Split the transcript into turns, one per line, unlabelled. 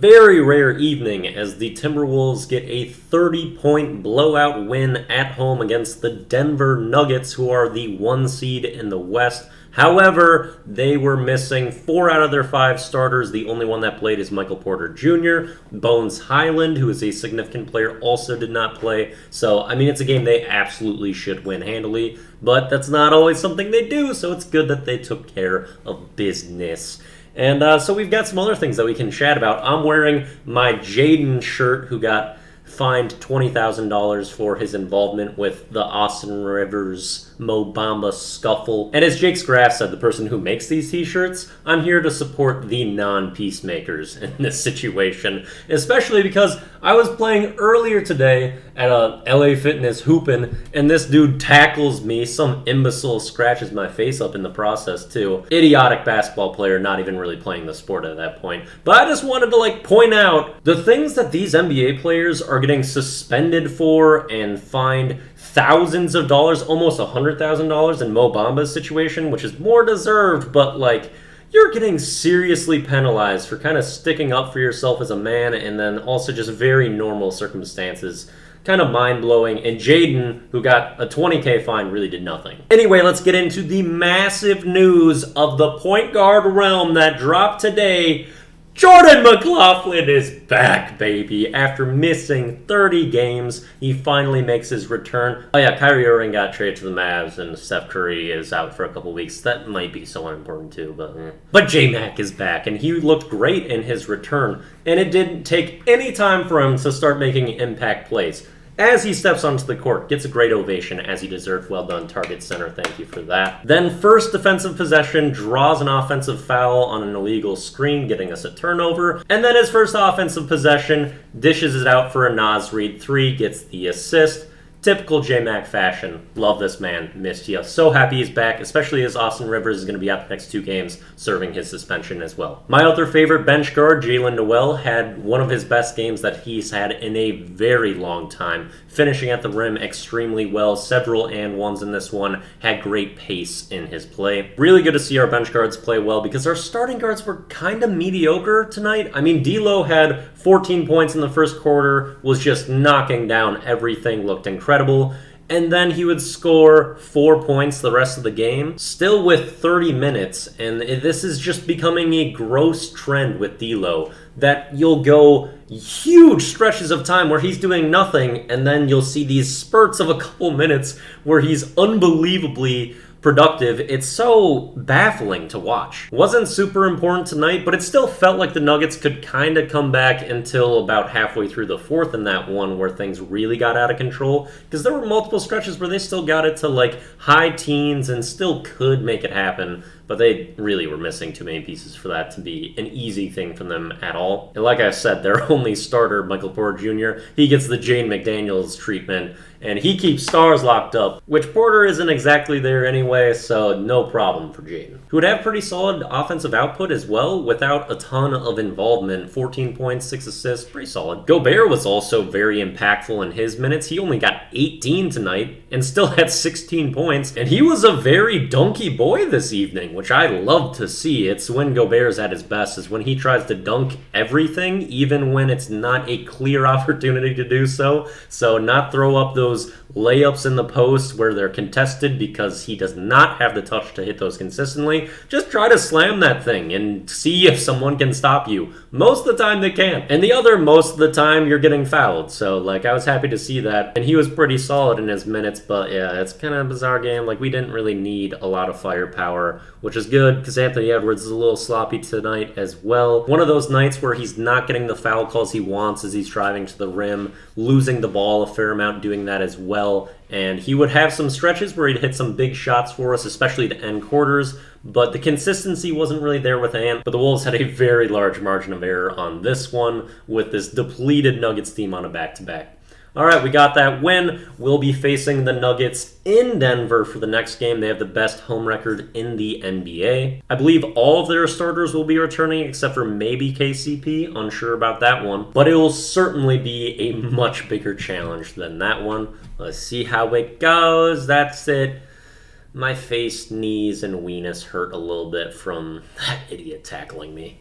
very rare evening as the Timberwolves get a 30-point blowout win at home against the Denver Nuggets, who are the 1 seed in the West. However, they were missing 4 out of their 5 starters. The only one that played is Michael Porter Jr. Bones Highland, who is a significant player, also did not play. So, I mean, it's a game they absolutely should win handily, but that's not always something they do, so it's good that they took care of business. And so we've got some other things that we can chat about. I'm wearing my Jaden shirt, who got fined $20,000 for his involvement with the Austin Rivers Mo Bamba scuffle. And as Jake Scraff said, the person who makes these t-shirts, I'm here to support the non-peacemakers in this situation, especially because I was playing earlier today at a LA Fitness hoopin', and this dude tackles me. Some imbecile scratches my face up in the process too. Idiotic basketball player, not even really playing the sport at that point. But I just wanted to point out the things that these NBA players are getting suspended for and fined thousands of dollars, almost $100,000 in Mo Bamba's situation, which is more deserved, but you're getting seriously penalized for kind of sticking up for yourself as a man, and then also just very normal circumstances. Kind of mind-blowing, and Jaden, who got a $20K fine, really did nothing. Anyway, let's get into the massive news of the point guard realm that dropped today. Jordan McLaughlin is back, baby. After missing 30 games, he finally makes his return. Oh yeah, Kyrie Irving got traded to the Mavs, and Steph Curry is out for a couple weeks. That might be somewhat important too, but JMac is back, and he looked great in his return. And it didn't take any time for him to start making impact plays. As he steps onto the court, gets a great ovation as he deserved. Well done, Target Center. Thank you for that. Then first defensive possession, draws an offensive foul on an illegal screen, getting us a turnover. And then his first offensive possession, dishes it out for a Naz Reid 3, gets the assist. Typical JMac fashion. Love this man. Missed you. So happy he's back, especially as Austin Rivers is going to be out the next 2 games, serving his suspension as well. My other favorite bench guard, Jalen Noel, had one of his best games that he's had in a very long time, finishing at the rim extremely well. Several and ones in this one. Had great pace in his play. Really good to see our bench guards play well, because our starting guards were kind of mediocre tonight. I mean, D'Lo had 14 points in the first quarter, was just knocking down everything, looked incredible. And then he would score 4 points the rest of the game, still with 30 minutes. And this is just becoming a gross trend with D'Lo, that you'll go huge stretches of time where he's doing nothing, and then you'll see these spurts of a couple minutes where he's unbelievably productive. It's so baffling to watch. Wasn't super important tonight, but it still felt like the Nuggets could kind of come back until about halfway through the fourth in that one where things really got out of control, because there were multiple stretches where they still got it to high teens and still could make it happen, but they really were missing too many pieces for that to be an easy thing for them at all. And like I said, their only starter, Michael Porter Jr., he gets the Jane McDaniels treatment, and he keeps stars locked up, which Porter isn't exactly there anyway, so no problem for Jaden, who would have pretty solid offensive output as well without a ton of involvement. 14 points, 6 assists, pretty solid. Gobert was also very impactful in his minutes. He only got 18 tonight and still had 16 points, and he was a very donkey boy this evening, which I love to see. It's when Gobert's at his best, is when he tries to dunk everything, even when it's not a clear opportunity to do so. So not throw up those layups in the post where they're contested, because he does not have the touch to hit those consistently. Just try to slam that thing and see if someone can stop you. Most of the time they can't. And the other, most of the time you're getting fouled. So I was happy to see that. And he was pretty solid in his minutes, but yeah, it's kind of a bizarre game. We didn't really need a lot of firepower, which is good because Anthony Edwards is a little sloppy tonight as well. One of those nights where he's not getting the foul calls he wants as he's driving to the rim, losing the ball a fair amount doing that as well. And he would have some stretches where he'd hit some big shots for us, especially to end quarters, but the consistency wasn't really there with Ant. But the Wolves had a very large margin of error on this one with this depleted Nuggets team on a back-to-back. All right, we got that win. We'll be facing the Nuggets in Denver for the next game. They have the best home record in the NBA. I believe all of their starters will be returning except for maybe KCP. Unsure about that one. But it will certainly be a much bigger challenge than that one. Let's see how it goes. That's it. My face, knees, and weenus hurt a little bit from that idiot tackling me.